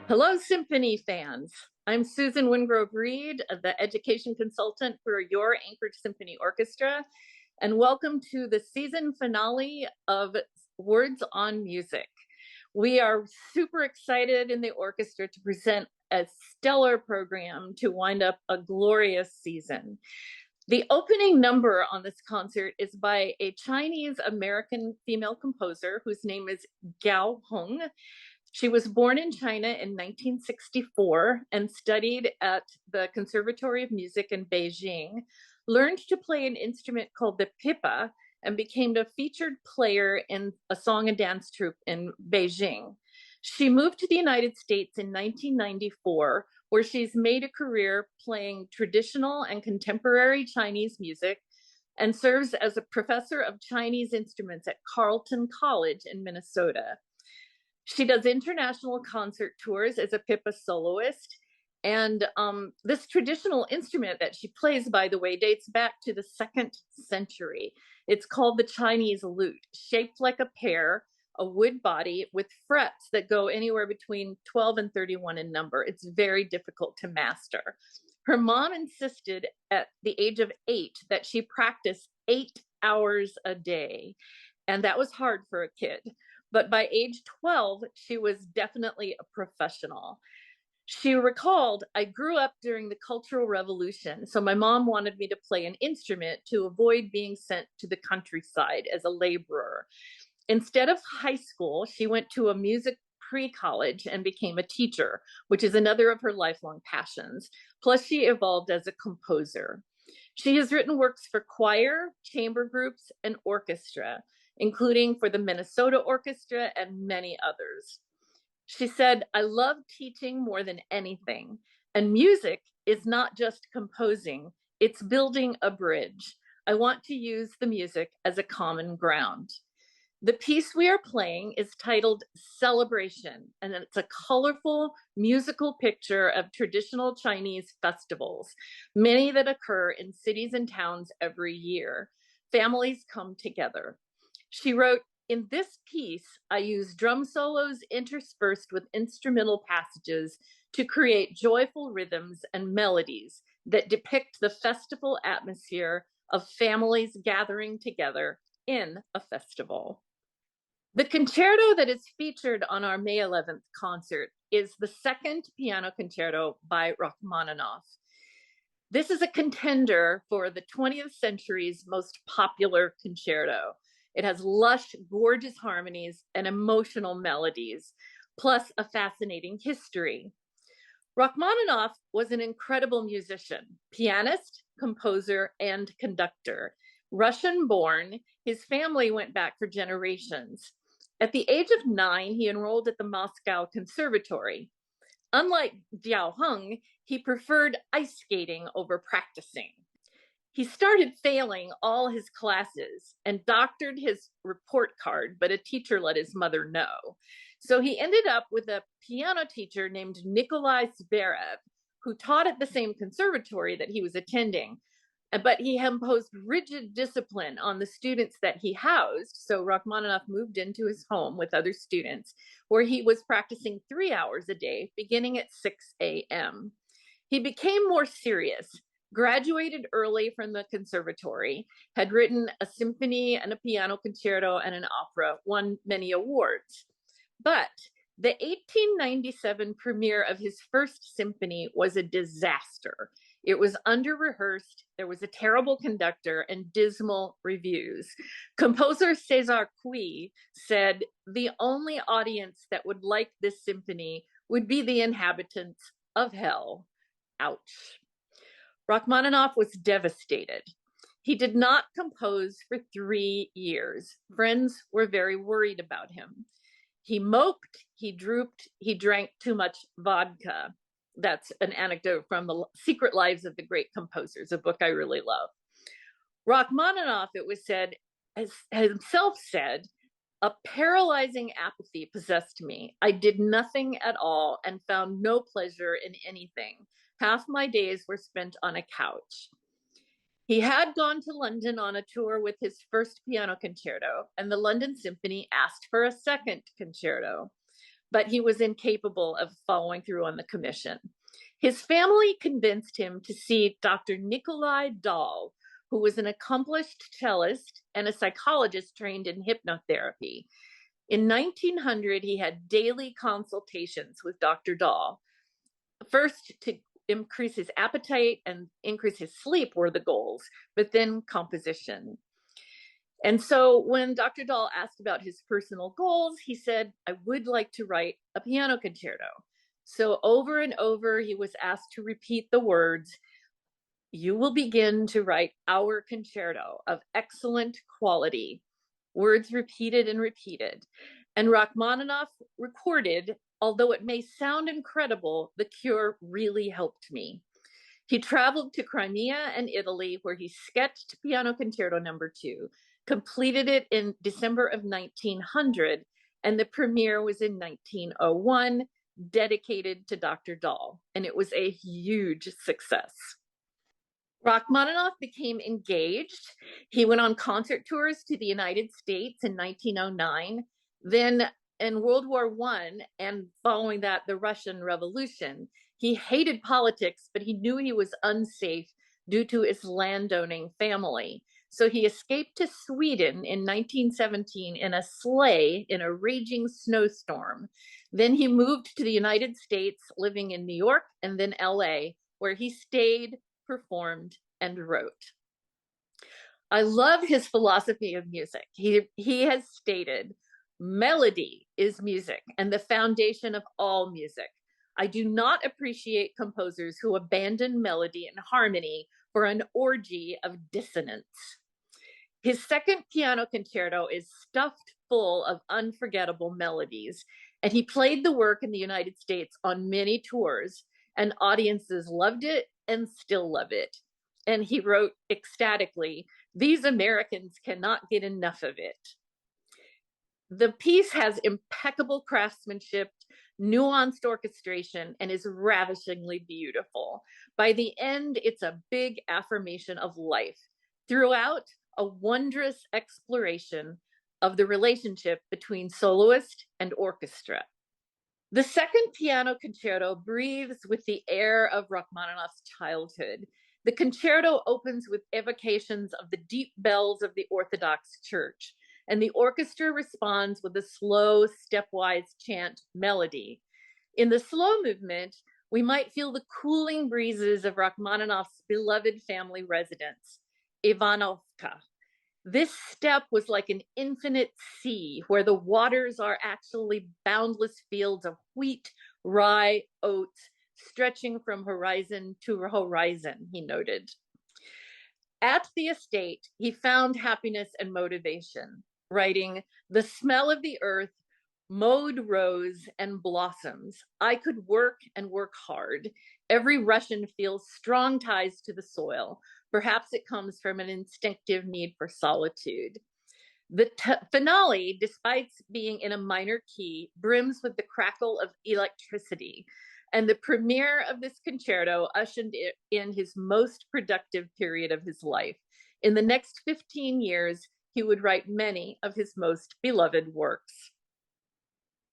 Hello, symphony fans. I'm Susan Wingrove-Reed, the education consultant for your Anchorage Symphony Orchestra, and welcome to the season finale of Words on Music. We are super excited in the orchestra to present a stellar program to wind up a glorious season. The opening number on this concert is by a Chinese American female composer whose name is Gao Hong. She was born in China in 1964 and studied at the Conservatory of Music in Beijing, learned to play an instrument called the pipa, and became a featured player in a song and dance troupe in Beijing. She moved to the United States in 1994, where she's made a career playing traditional and contemporary Chinese music and serves as a professor of Chinese instruments at Carleton College in Minnesota. She does international concert tours as a pipa soloist. And this traditional instrument that she plays, by the way, dates back to the 2nd century. It's called the Chinese lute, shaped like a pear, a wood body with frets that go anywhere between 12 and 31 in number. It's very difficult to master. Her mom insisted at the age of 8 that she practice 8 hours a day. And that was hard for a kid. But by age 12, she was definitely a professional. She recalled, I grew up during the Cultural Revolution, so my mom wanted me to play an instrument to avoid being sent to the countryside as a laborer. Instead of high school, she went to a music pre-college and became a teacher, which is another of her lifelong passions. Plus, she evolved as a composer. She has written works for choir, chamber groups, and orchestra, including for the Minnesota Orchestra and many others. She said, I love teaching more than anything, and music is not just composing, it's building a bridge. I want to use the music as a common ground. The piece we are playing is titled Celebration, and it's a colorful musical picture of traditional Chinese festivals, many that occur in cities and towns every year. Families come together. She wrote, in this piece, I use drum solos interspersed with instrumental passages to create joyful rhythms and melodies that depict the festival atmosphere of families gathering together in a festival. The concerto that is featured on our May 11th concert is the second piano concerto by Rachmaninoff. This is a contender for the 20th century's most popular concerto. It has lush, gorgeous harmonies and emotional melodies, plus a fascinating history. Rachmaninoff was an incredible musician, pianist, composer, and conductor. Russian born, his family went back for generations. At the age of 9, he enrolled at the Moscow Conservatory. Unlike Jiao Heng, he preferred ice skating over practicing. He started failing all his classes and doctored his report card, but a teacher let his mother know. So he ended up with a piano teacher named Nikolai Zverev, who taught at the same conservatory that he was attending. But he imposed rigid discipline on the students that he housed. So Rachmaninoff moved into his home with other students, where he was practicing 3 hours a day, beginning at 6 a.m. He became more serious, graduated early from the conservatory, had written a symphony and a piano concerto and an opera, won many awards. But the 1897 premiere of his first symphony was a disaster. It was under-rehearsed, there was a terrible conductor, and dismal reviews. Composer César Cui said, the only audience that would like this symphony would be the inhabitants of hell. Ouch. Rachmaninoff was devastated. He did not compose for 3 years. Friends were very worried about him. He moped, he drooped, he drank too much vodka. That's an anecdote from The Secret Lives of the Great Composers, a book I really love. Rachmaninoff, it was said, has himself said, a paralyzing apathy possessed me. I did nothing at all and found no pleasure in anything. Half my days were spent on a couch. He had gone to London on a tour with his first piano concerto, and the London Symphony asked for a second concerto. but he was incapable of following through on the commission. His family convinced him to see Dr. Nikolai Dahl, who was an accomplished cellist and a psychologist trained in hypnotherapy. In 1900, he had daily consultations with Dr. Dahl, first to increase his appetite and increase his sleep were the goals, but then composition. And so when Dr. Dahl asked about his personal goals, he said, I would like to write a piano concerto. So over and over, he was asked to repeat the words, you will begin to write our concerto of excellent quality. Words repeated and repeated. And Rachmaninoff recorded, although it may sound incredible, the cure really helped me. He traveled to Crimea and Italy, where he sketched Piano Concerto No. 2, completed it in December of 1900, and the premiere was in 1901, dedicated to Dr. Dahl, and it was a huge success. Rachmaninoff became engaged. He went on concert tours to the United States in 1909. Then in World War I, and following that, the Russian Revolution, he hated politics, but he knew he was unsafe due to his landowning family. So he escaped to Sweden in 1917 in a sleigh in a raging snowstorm. Then he moved to the United States, living in New York and then LA, where he stayed, performed, and wrote. I love his philosophy of music. He has stated, melody is music and the foundation of all music. I do not appreciate composers who abandon melody and harmony for an orgy of dissonance. His second piano concerto is stuffed full of unforgettable melodies, and he played the work in the United States on many tours, and audiences loved it and still love it. And he wrote ecstatically, these Americans cannot get enough of it. The piece has impeccable craftsmanship, nuanced orchestration, and is ravishingly beautiful. By the end, it's a big affirmation of life. Throughout, a wondrous exploration of the relationship between soloist and orchestra. The second piano concerto breathes with the air of Rachmaninoff's childhood. The concerto opens with evocations of the deep bells of the Orthodox Church, and the orchestra responds with a slow, stepwise chant melody. In the slow movement, we might feel the cooling breezes of Rachmaninoff's beloved family residence, Ivanovka. This steppe was like an infinite sea where the waters are actually boundless fields of wheat, rye, oats, stretching from horizon to horizon, he noted. At the estate, he found happiness and motivation, writing, the smell of the earth, mowed rose and blossoms. I could work and work hard. Every Russian feels strong ties to the soil. Perhaps it comes from an instinctive need for solitude. The finale, despite being in a minor key, brims with the crackle of electricity. And the premiere of this concerto ushered in his most productive period of his life. In the next 15 years, he would write many of his most beloved works.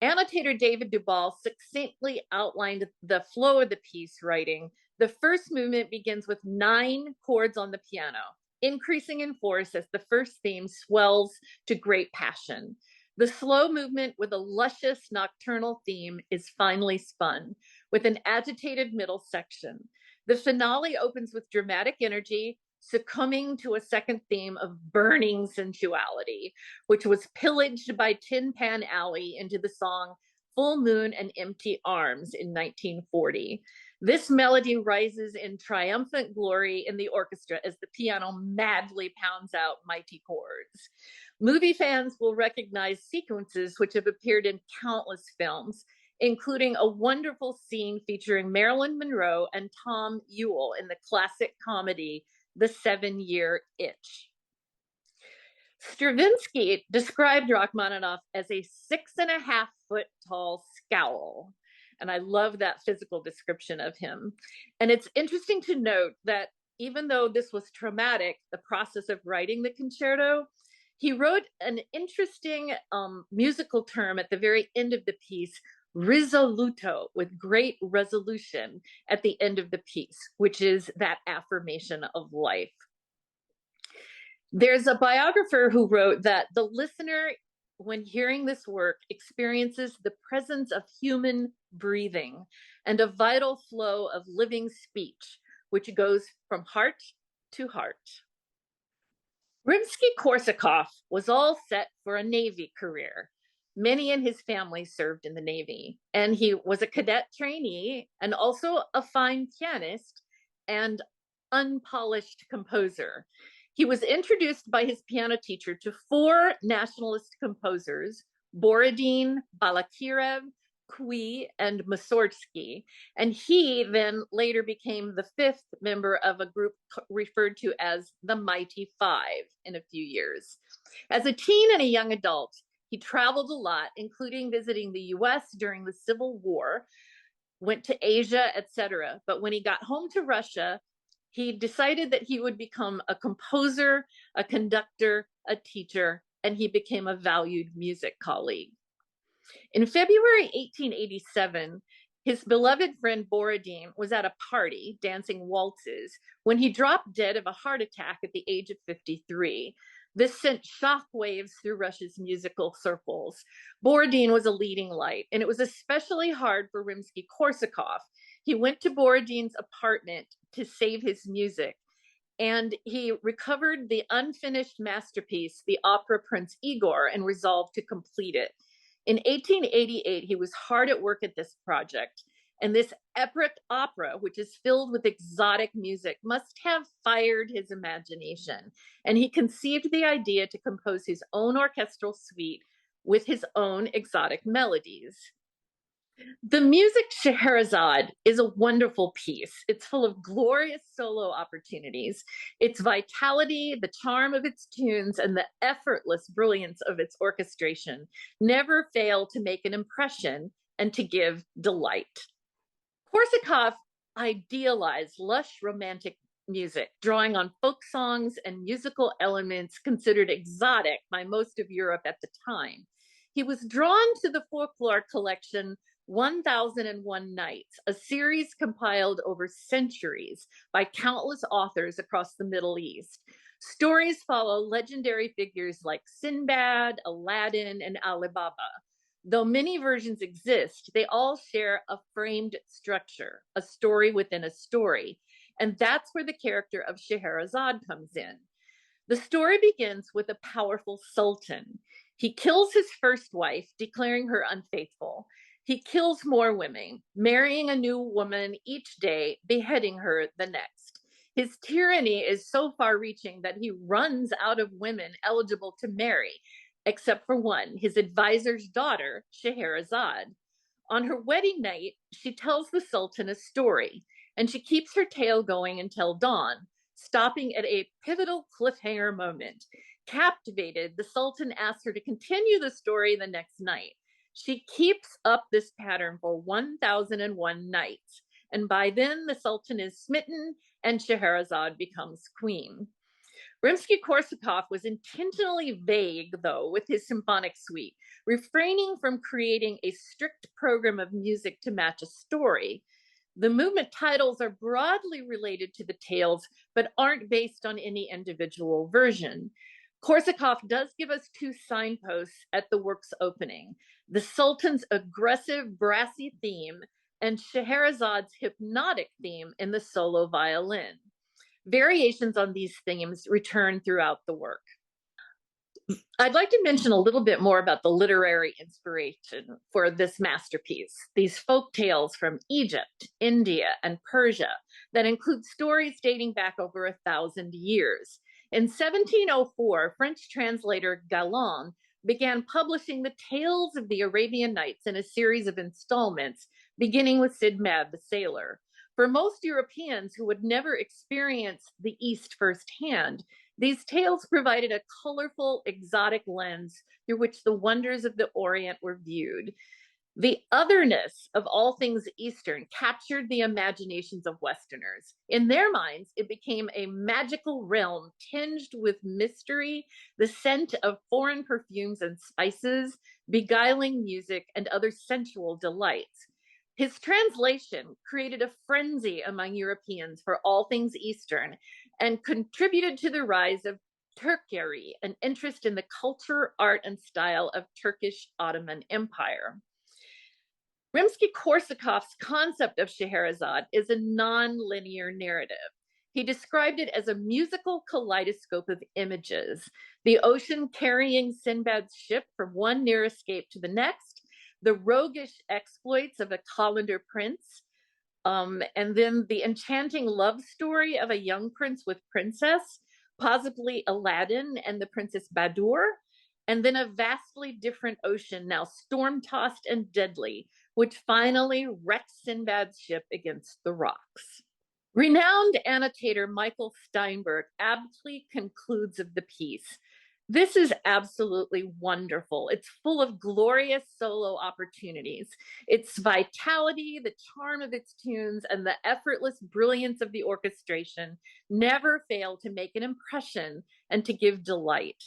Annotator David Duvall succinctly outlined the flow of the piece, writing, the first movement begins with 9 chords on the piano, increasing in force as the first theme swells to great passion. The slow movement with a luscious nocturnal theme is finally spun, with an agitated middle section. The finale opens with dramatic energy, succumbing to a second theme of burning sensuality, which was pillaged by Tin Pan Alley into the song Full Moon and Empty Arms in 1940. This melody rises in triumphant glory in the orchestra as the piano madly pounds out mighty chords. Movie fans will recognize sequences which have appeared in countless films, including a wonderful scene featuring Marilyn Monroe and Tom Ewell in the classic comedy The 7-Year Itch. Stravinsky described Rachmaninoff as a 6.5-foot tall scowl. And I love that physical description of him. And it's interesting to note that even though this was traumatic, the process of writing the concerto, he wrote an interesting musical term at the very end of the piece, risoluto, with great resolution at the end of the piece, which is that affirmation of life. There's a biographer who wrote that the listener, when hearing this work, experiences the presence of human breathing and a vital flow of living speech, which goes from heart to heart. Rimsky-Korsakov was all set for a Navy career. Many in his family served in the Navy, and he was a cadet trainee and also a fine pianist and unpolished composer. He was introduced by his piano teacher to four nationalist composers: Borodin, Balakirev, Cui, and Mussorgsky, and he then later became the fifth member of a group referred to as the Mighty Five in a few years. As a teen and a young adult, he traveled a lot, including visiting the US during the Civil War, went to Asia, etc. But when he got home to Russia, he decided that he would become a composer, a conductor, a teacher, and he became a valued music colleague. In February 1887, his beloved friend Borodin was at a party dancing waltzes when he dropped dead of a heart attack at the age of 53. This sent shockwaves through Russia's musical circles. Borodin was a leading light, and it was especially hard for Rimsky-Korsakov. He went to Borodin's apartment to save his music, and he recovered the unfinished masterpiece, the opera Prince Igor, and resolved to complete it. In 1888, he was hard at work at this project, and this epic opera, which is filled with exotic music, must have fired his imagination, and he conceived the idea to compose his own orchestral suite with his own exotic melodies. The music Scheherazade is a wonderful piece. It's full of glorious solo opportunities. Its vitality, the charm of its tunes, and the effortless brilliance of its orchestration never fail to make an impression and to give delight. Korsakov idealized lush romantic music, drawing on folk songs and musical elements considered exotic by most of Europe at the time. He was drawn to the folklore collection 1001 Nights, a series compiled over centuries by countless authors across the Middle East. Stories follow legendary figures like Sinbad, Aladdin, and Ali Baba. Though many versions exist, they all share a framed structure, a story within a story. And that's where the character of Scheherazade comes in. The story begins with a powerful sultan. He kills his first wife, declaring her unfaithful. He kills more women, marrying a new woman each day, beheading her the next. His tyranny is so far-reaching that he runs out of women eligible to marry, except for one, his advisor's daughter, Scheherazade. On her wedding night, she tells the Sultan a story, and she keeps her tale going until dawn, stopping at a pivotal cliffhanger moment. Captivated, the Sultan asks her to continue the story the next night. She keeps up this pattern for 1001 nights, and by then the Sultan is smitten and Scheherazade becomes queen. Rimsky-Korsakov was intentionally vague, though, with his symphonic suite, refraining from creating a strict program of music to match a story. The movement titles are broadly related to the tales, but aren't based on any individual version. Korsakov does give us two signposts at the work's opening: the Sultan's aggressive, brassy theme and Scheherazade's hypnotic theme in the solo violin. Variations on these themes return throughout the work. I'd like to mention a little bit more about the literary inspiration for this masterpiece, these folk tales from Egypt, India, and Persia that include stories dating back over 1,000 years. In 1704, French translator Galland began publishing the tales of the Arabian Nights in a series of installments, beginning with Sinbad the Sailor. For most Europeans who would never experience the East firsthand, these tales provided a colorful, exotic lens through which the wonders of the Orient were viewed. The otherness of all things Eastern captured the imaginations of Westerners. In their minds, it became a magical realm tinged with mystery, the scent of foreign perfumes and spices, beguiling music, and other sensual delights. His translation created a frenzy among Europeans for all things Eastern and contributed to the rise of Turkery, an interest in the culture, art, and style of Turkish Ottoman Empire. Rimsky-Korsakov's concept of Scheherazade is a non-linear narrative. He described it as a musical kaleidoscope of images, the ocean carrying Sinbad's ship from one near escape to the next, the roguish exploits of a Calendar prince, and then the enchanting love story of a young prince with princess, possibly Aladdin and the Princess Badur, and then a vastly different ocean, now storm-tossed and deadly, which finally wrecks Sinbad's ship against the rocks. Renowned annotator Michael Steinberg aptly concludes of the piece. This is absolutely wonderful. It's full of glorious solo opportunities. Its vitality, the charm of its tunes, and the effortless brilliance of the orchestration never fail to make an impression and to give delight.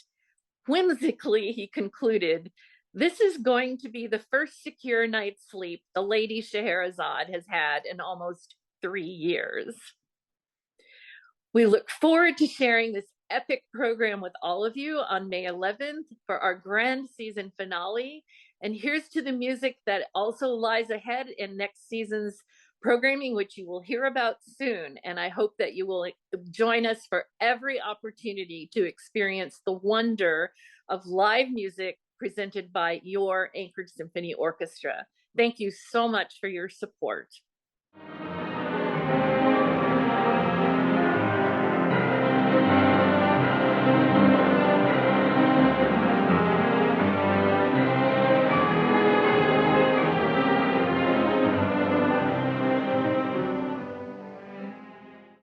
Whimsically, he concluded, this is going to be the first secure night's sleep the Lady Scheherazade has had in almost 3 years. We look forward to sharing this epic program with all of you on May 11th for our grand season finale. And here's to the music that also lies ahead in next season's programming, which you will hear about soon. And I hope that you will join us for every opportunity to experience the wonder of live music presented by your Anchorage Symphony Orchestra. Thank you so much for your support.